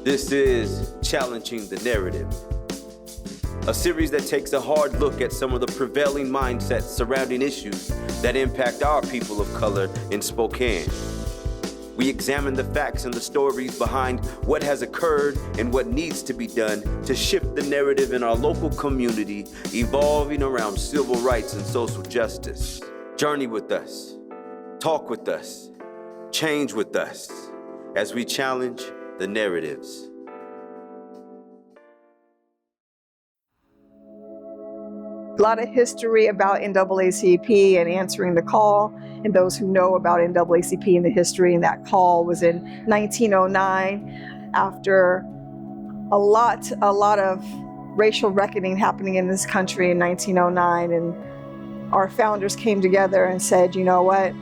This is Challenging the Narrative, a series that takes a hard look at some of the prevailing mindsets surrounding issues that impact our people of color in Spokane. We examine the facts and the stories behind what has occurred and what needs to be done to shift the narrative in our local community, evolving around civil rights and social justice. Journey with us, talk with us, change with us as we challenge the narratives. A lot of history about NAACP and answering the call, and those who know about NAACP and the history, and that call was in 1909 after a lot of racial reckoning happening in this country in 1909, and our founders came together and said, you know what,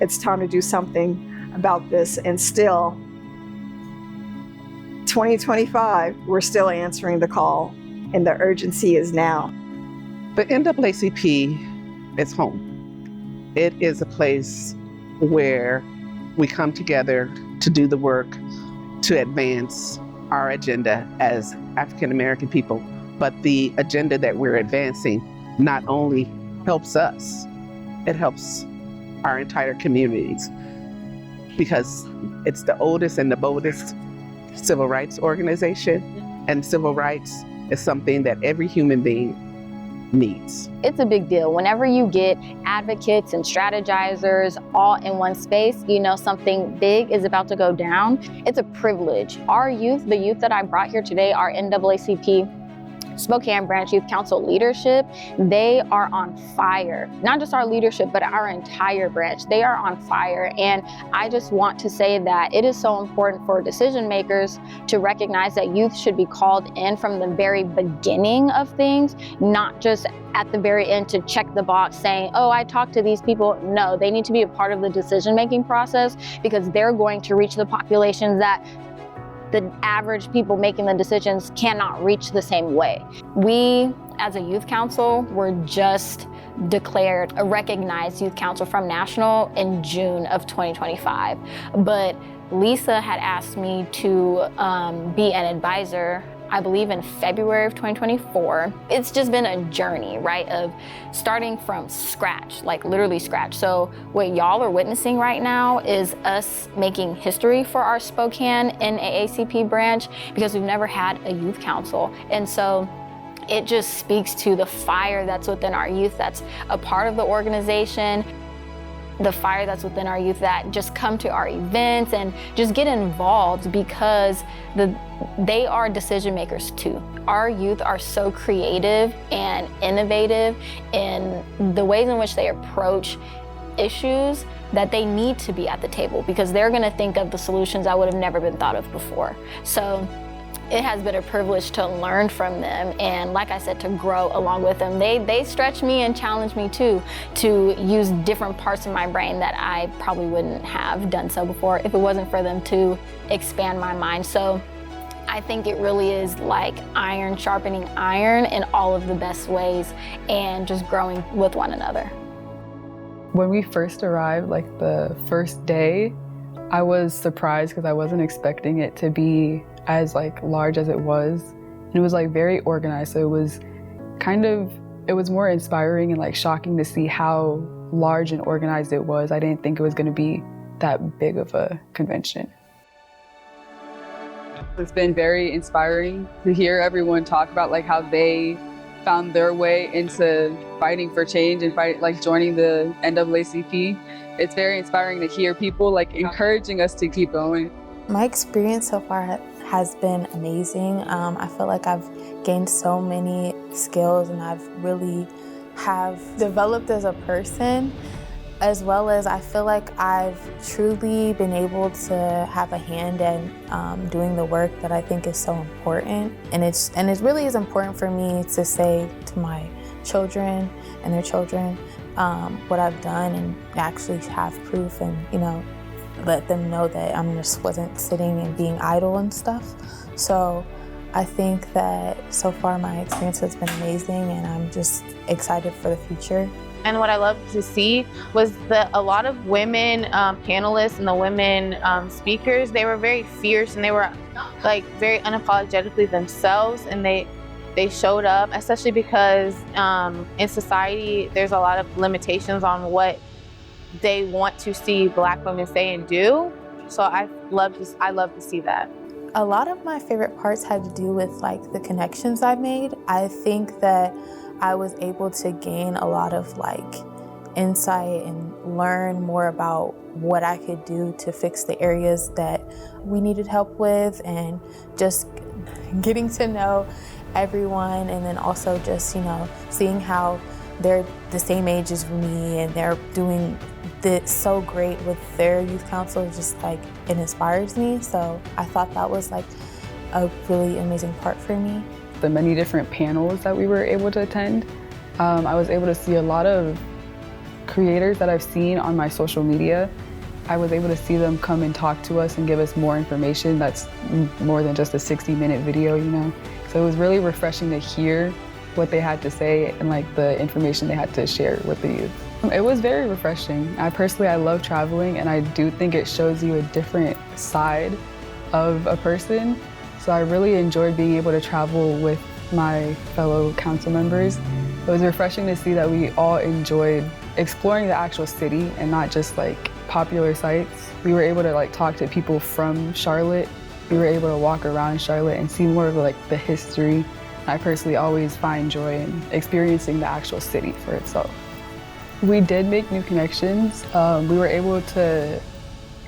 it's time to do something about this. And still, 2025, we're still answering the call, and the urgency is now. The NAACP is home. It is a place where we come together to do the work to advance our agenda as African American people. But the agenda that we're advancing not only helps us, it helps our entire communities, because it's the oldest and the boldest civil rights organization, and civil rights is something that every human being needs. It's a big deal. Whenever you get advocates and strategizers all in one space, you know something big is about to go down. It's a privilege. Our youth, the youth that I brought here today, our NAACP Spokane Branch Youth Council leadership, they are on fire. Not just our leadership, but our entire branch. They are on fire. And I just want to say that it is so important for decision makers to recognize that youth should be called in from the very beginning of things, not just at the very end to check the box saying, oh, I talked to these people. No, they need to be a part of the decision-making process, because they're going to reach the populations that the average people making the decisions cannot reach the same way. We, as a youth council, were just declared a recognized youth council from national in June of 2025. But Lisa had asked me to be an advisor, I believe in February of 2024. It's just been a journey, right, of starting from scratch, like literally scratch. So what y'all are witnessing right now is us making history for our Spokane NAACP branch, because we've never had a youth council. And so it just speaks to the fire that's within our youth that's a part of the organization, the fire that's within our youth that just come to our events and just get involved, because they are decision makers too. Our youth are so creative and innovative in the ways in which they approach issues that they need to be at the table, because they're gonna think of the solutions that would have never been thought of before. So it has been a privilege to learn from them, and like I said, to grow along with them. They stretch me and challenge me too, to use different parts of my brain that I probably wouldn't have done so before if it wasn't for them to expand my mind. So I think it really is like iron sharpening iron in all of the best ways, and just growing with one another. When we first arrived, like the first day, I was surprised because I wasn't expecting it to be as like large as it was. And it was like very organized. So it was more inspiring and like shocking to see how large and organized it was. I didn't think it was gonna be that big of a convention. It's been very inspiring to hear everyone talk about like how they found their way into fighting for change and joining the NAACP. It's very inspiring to hear people like encouraging us to keep going. My experience so far has been amazing. I feel like I've gained so many skills, and I've really have developed as a person, as well as I feel like I've truly been able to have a hand in doing the work that I think is so important. And it really is important for me to say to my children and their children what I've done, and actually have proof, and let them know that I just wasn't sitting and being idle and stuff. So I think that so far my experience has been amazing, and I'm just excited for the future. And what I loved to see was that a lot of women panelists and the women speakers, they were very fierce and they were like very unapologetically themselves, and they showed up, especially because in society there's a lot of limitations on what they want to see Black women say and do. So I love to see that. A lot of my favorite parts had to do with like the connections I made. I think that I was able to gain a lot of like insight and learn more about what I could do to fix the areas that we needed help with, and just getting to know everyone, and then also just, you know, seeing how they're the same age as me and they're doing so great with their youth council, just like it inspires me. So I thought that was like a really amazing part for me. The many different panels that we were able to attend, I was able to see a lot of creators that I've seen on my social media. I was able to see them come and talk to us and give us more information that's more than just a 60-minute video, you know? So it was really refreshing to hear what they had to say and like the information they had to share with the youth. It was very refreshing. I love traveling, and I do think it shows you a different side of a person. So I really enjoyed being able to travel with my fellow council members. It was refreshing to see that we all enjoyed exploring the actual city and not just like popular sites. We were able to like talk to people from Charlotte. We were able to walk around Charlotte and see more of like the history. I personally always find joy in experiencing the actual city for itself. We did make new connections. We were able to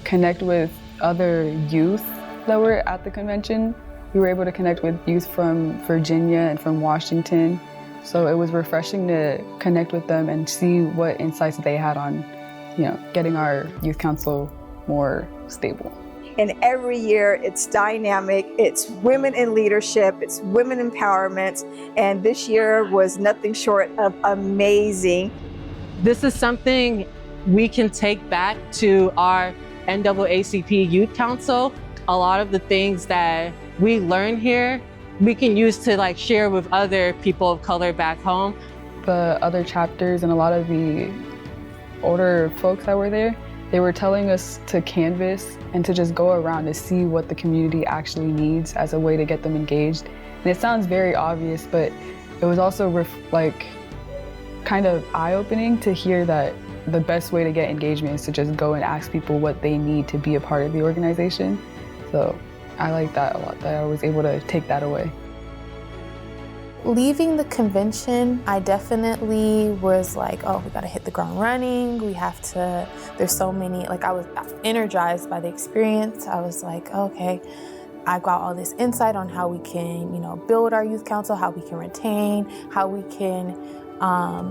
connect with other youth that were at the convention. We were able to connect with youth from Virginia and from Washington. So it was refreshing to connect with them and see what insights they had on, you know, getting our youth council more stable. And every year it's dynamic, it's women in leadership, it's women empowerment, and this year was nothing short of amazing. This is something we can take back to our NAACP Youth Council. A lot of the things that we learn here, we can use to like share with other people of color back home. The other chapters and a lot of the older folks that were there, they were telling us to canvas and to just go around to see what the community actually needs as a way to get them engaged. And it sounds very obvious, but it was also kind of eye-opening to hear that the best way to get engagement is to just go and ask people what they need to be a part of the organization. So I like that a lot, that I was able to take that away. Leaving the convention, I definitely was like, oh, we gotta hit the ground running. There's so many, like I was energized by the experience. I was like, okay, I got all this insight on how we can, you know, build our youth council, how we can retain, how we can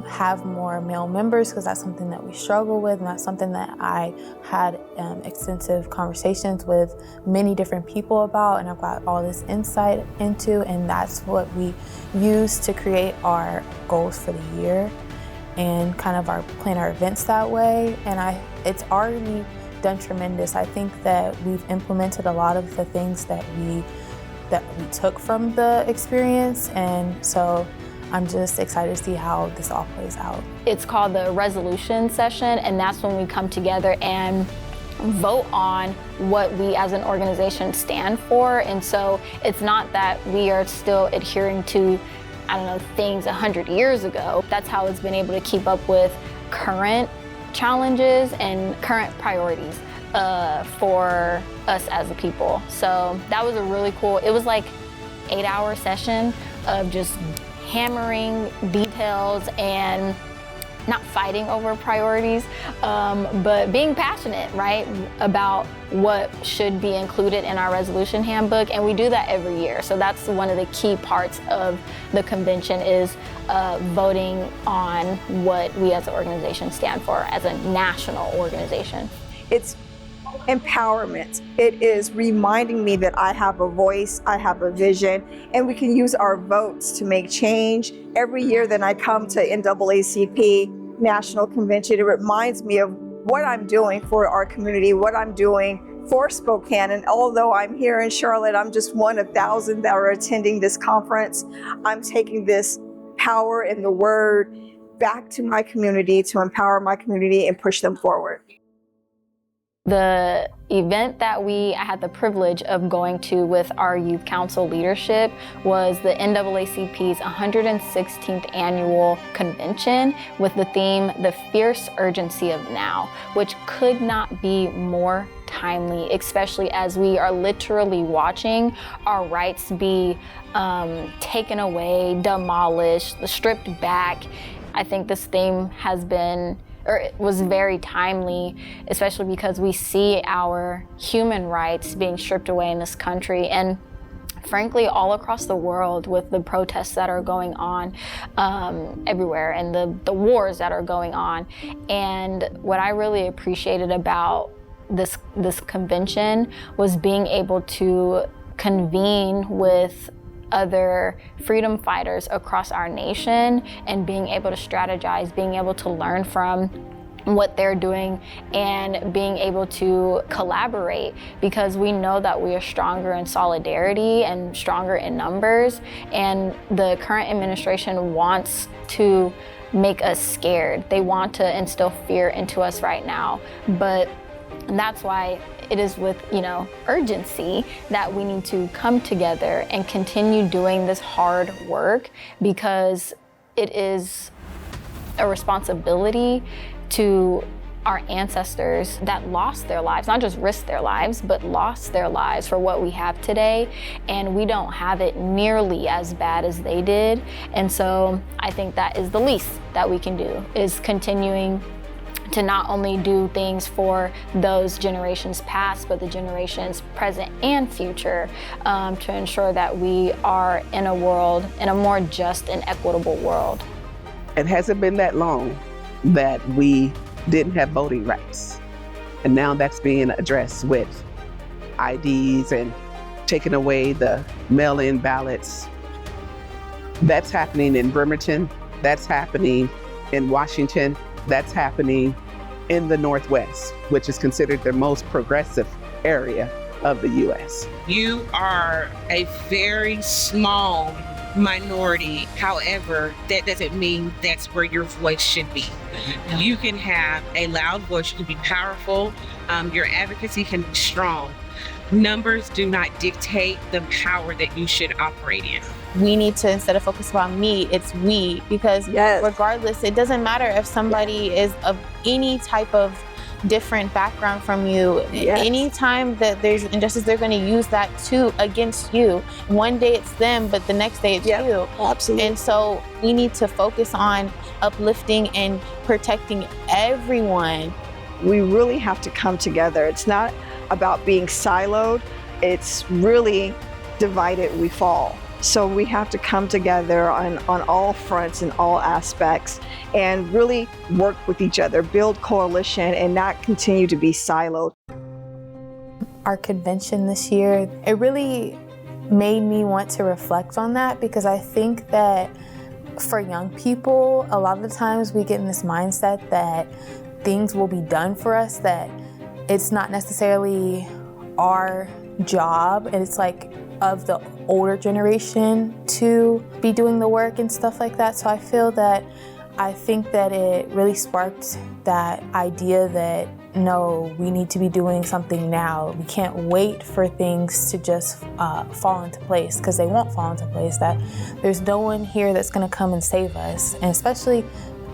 have more male members, because that's something that we struggle with, and that's something that I had extensive conversations with many different people about, and I've got all this insight into, and that's what we use to create our goals for the year and kind of plan our events that way. And it's already done tremendous. I think that we've implemented a lot of the things that we took from the experience, and so I'm just excited to see how this all plays out. It's called the resolution session, and that's when we come together and vote on what we as an organization stand for. And so it's not that we are still adhering to, I don't know, things 100 years ago. That's how it's been able to keep up with current challenges and current priorities for us as a people. So that was a really cool, it was like 8-hour session of just hammering details and not fighting over priorities, but being passionate, right, about what should be included in our resolution handbook. And we do that every year. So that's one of the key parts of the convention is voting on what we as an organization stand for as a national organization. It's empowerment. It is reminding me that I have a voice, I have a vision, and we can use our votes to make change. Every year that I come to NAACP National Convention, it reminds me of what I'm doing for our community, what I'm doing for Spokane. And although I'm here in Charlotte, I'm just one of thousands that are attending this conference. I'm taking this power in the word back to my community to empower my community and push them forward. The event that I had the privilege of going to with our youth council leadership was the NAACP's 116th annual convention with the theme, The Fierce Urgency of Now, which could not be more timely, especially as we are literally watching our rights be taken away, demolished, stripped back. I think this theme it was very timely, especially because we see our human rights being stripped away in this country and frankly all across the world with the protests that are going on everywhere and the wars that are going on. And what I really appreciated about this convention was being able to convene with other freedom fighters across our nation and being able to strategize, being able to learn from what they're doing and being able to collaborate, because we know that we are stronger in solidarity and stronger in numbers, and the current administration wants to make us scared. They want to instill fear into us right now, but that's why it is with, urgency that we need to come together and continue doing this hard work, because it is a responsibility to our ancestors that lost their lives, not just risked their lives, but lost their lives for what we have today. And we don't have it nearly as bad as they did. And so I think that is the least that we can do, is continuing to not only do things for those generations past, but the generations present and future, to ensure that we are in a more just and equitable world. It hasn't been that long that we didn't have voting rights. And now that's being addressed with IDs and taking away the mail-in ballots. That's happening in Bremerton. That's happening in Washington. That's happening in the Northwest, which is considered the most progressive area of the U.S. You are a very small minority. However, that doesn't mean that's where your voice should be. You can have a loud voice, you can be powerful, your advocacy can be strong. Numbers do not dictate the power that you should operate in. We need to, instead of focus on me, it's we, because regardless, it doesn't matter if somebody is of any type of different background from you. Anytime that there's injustice, they're going to use that too against you. One day it's them, but the next day it's you. Absolutely. And so we need to focus on uplifting and protecting everyone. We really have to come together. It's not about being siloed. It's really divided we fall. So we have to come together on all fronts and all aspects and really work with each other, build coalition, and not continue to be siloed. Our convention this year, it really made me want to reflect on that, because I think that for young people, a lot of the times we get in this mindset that things will be done for us, that it's not necessarily our job, and it's like of the older generation to be doing the work and stuff like that. So I think that it really sparked that idea that no, we need to be doing something now. We can't wait for things to just fall into place, because they won't fall into place. That there's no one here that's going to come and save us, and especially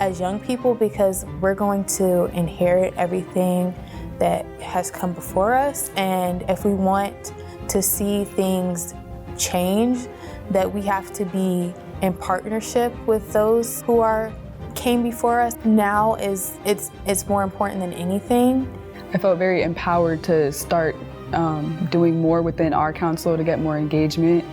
as young people, because we're going to inherit everything that has come before us. And if we want to see things change, that we have to be in partnership with those who came before us. Now it's more important than anything. I felt very empowered to start doing more within our council to get more engagement.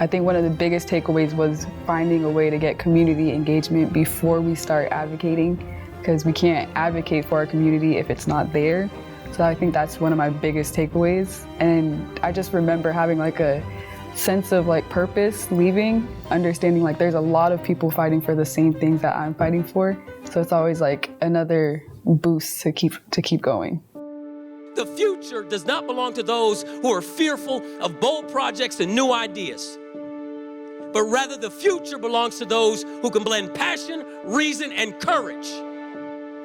I think one of the biggest takeaways was finding a way to get community engagement before we start advocating, because we can't advocate for our community if it's not there. So I think that's one of my biggest takeaways. And I just remember having like a sense of like purpose leaving, understanding like there's a lot of people fighting for the same things that I'm fighting for. So it's always like another boost to keep going. The future does not belong to those who are fearful of bold projects and new ideas, but rather the future belongs to those who can blend passion, reason, and courage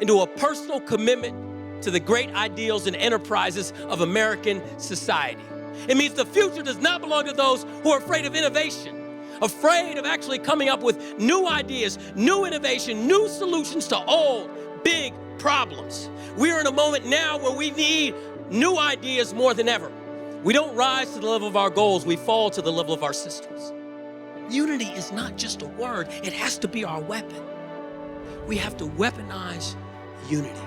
into a personal commitment to the great ideals and enterprises of American society. It means the future does not belong to those who are afraid of innovation, afraid of actually coming up with new ideas, new innovation, new solutions to old, big problems. We are in a moment now where we need new ideas more than ever. We don't rise to the level of our goals, we fall to the level of our systems. Unity is not just a word, it has to be our weapon. We have to weaponize unity.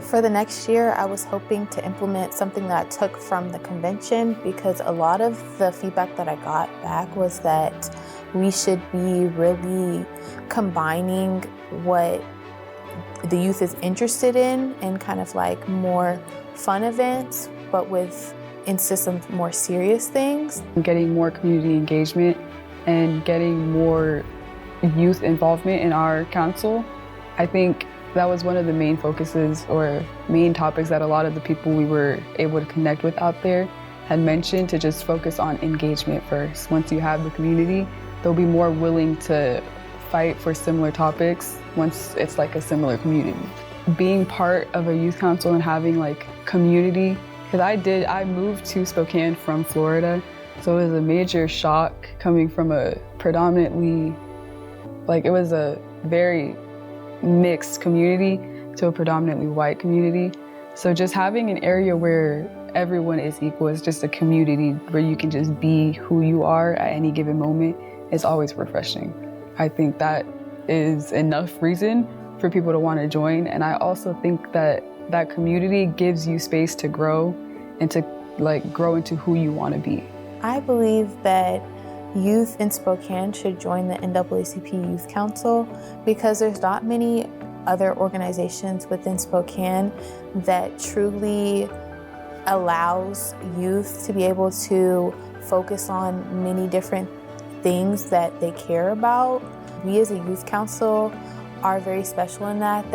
For the next year, I was hoping to implement something that I took from the convention, because a lot of the feedback that I got back was that we should be really combining what the youth is interested in and kind of like more fun events, but into some more serious things. Getting more community engagement and getting more youth involvement in our council. I think that was one of the main focuses or main topics that a lot of the people we were able to connect with out there had mentioned, to just focus on engagement first. Once you have the community, they'll be more willing to fight for similar topics once it's like a similar community. Being part of a youth council and having like community, because I moved to Spokane from Florida, so it was a major shock coming from a predominantly, like it was a very mixed community to a predominantly white community. So just having an area where everyone is equal, is just a community where you can just be who you are at any given moment, is always refreshing. I think that is enough reason for people to want to join. And I also think that that community gives you space to grow and to like grow into who you want to be. I believe that youth in Spokane should join the NAACP Youth Council, because there's not many other organizations within Spokane that truly allows youth to be able to focus on many different things that they care about. We as a youth council are very special in that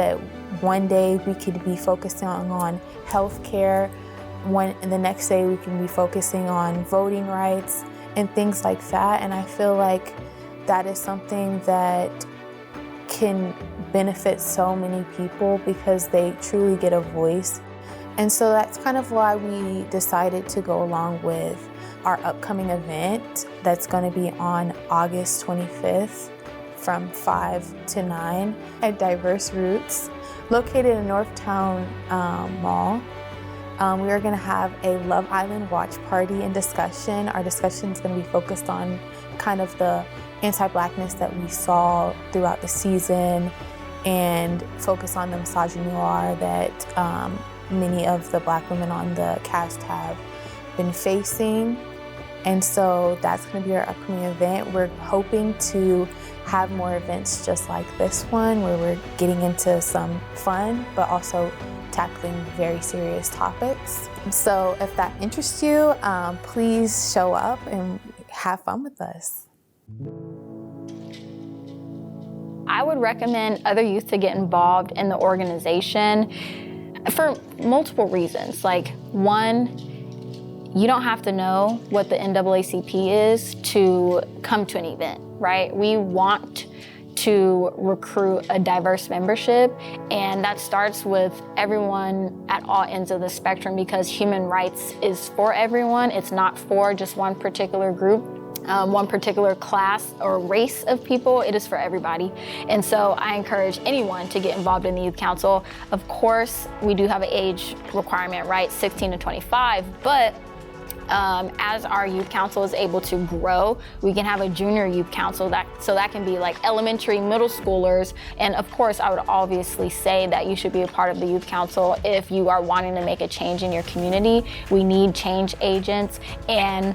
one day we could be focusing on healthcare, and the next day we can be focusing on voting rights and things like that. And I feel like that is something that can benefit so many people because they truly get a voice. And so that's kind of why we decided to go along with our upcoming event that's going to be on August 25th from 5 to 9 at Diverse Roots, located in Northtown Mall. We are going to have a Love Island watch party and discussion. Our discussion is going to be focused on kind of the anti-Blackness that we saw throughout the season, and focus on the misogynoir that many of the Black women on the cast have been facing. And so that's going to be our upcoming event. We're hoping to have more events just like this one, where we're getting into some fun, but also tackling very serious topics. So if that interests you, please show up and have fun with us. I would recommend other youth to get involved in the organization for multiple reasons. Like, one, you don't have to know what the NAACP is to come to an event, right? We want to recruit a diverse membership, and that starts with everyone at all ends of the spectrum, because human rights is for everyone. It's not for just one particular group, one particular class or race of people. It is for everybody. And so I encourage anyone to get involved in the Youth Council. Of course, we do have an age requirement, right? 16 to 25, but as our youth council is able to grow, we can have a junior youth council so that can be like elementary, middle schoolers. And of course, I would obviously say that you should be a part of the youth council if you are wanting to make a change in your community. We need change agents, and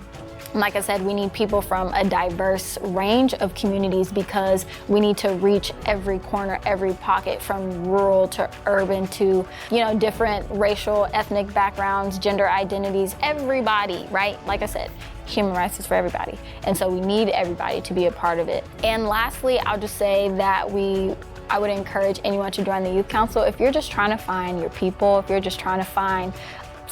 like I said, we need people from a diverse range of communities, because we need to reach every corner, every pocket, from rural to urban to, different racial, ethnic backgrounds, gender identities, everybody, right? Like I said, human rights is for everybody. And so we need everybody to be a part of it. And lastly, I'll just say that I would encourage anyone to join the Youth Council if you're just trying to find your people, if you're just trying to find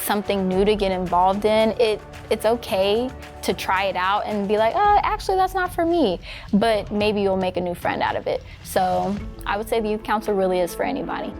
something new to get involved in, it's okay to try it out and be like, oh, actually that's not for me, but maybe you'll make a new friend out of it. So I would say the youth council really is for anybody.